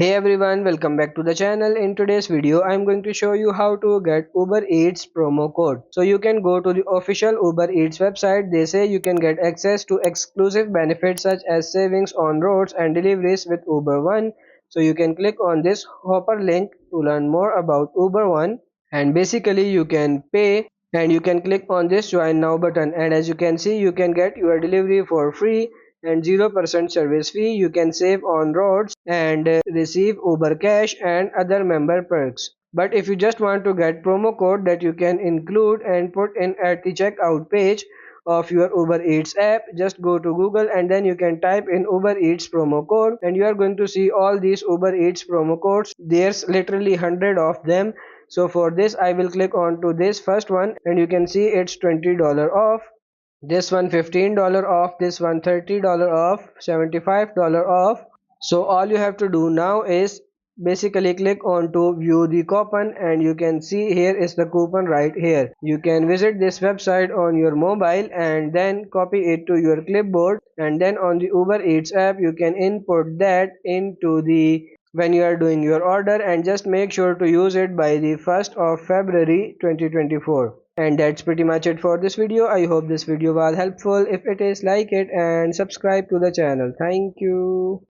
Hey everyone, welcome back to the channel. In today's video, I'm going to show you how to get Uber Eats promo code. So you can go to the official Uber Eats website. They say you can get access to exclusive benefits such as savings on roads and deliveries with Uber One. So you can click on this hopper link to learn more about Uber One. And basically you can pay and you can click on this join now button, and as you can see you can get your delivery for free and 0% service fee. You can save on roads and receive Uber Cash and other member perks. But if you just want to get promo code that you can include and put in at the checkout page of your Uber Eats app, just go to Google and then you can type in Uber Eats promo code and you are going to see all these Uber Eats promo codes. There's literally 100 of them. So for this I will click on to this first one and you can see it's $20 off, this one $15 off, this one $30 off, $75 off. So all you have to do now is basically click on to view the coupon and you can see here is the coupon right here. You can visit this website on your mobile and then copy it to your clipboard, and then on the Uber Eats app you can input that into the when you are doing your order, and just make sure to use it by the 1st of February 2024. And that's pretty much it for this video. I hope this video was helpful. If it is, like it and subscribe to the channel. Thank you.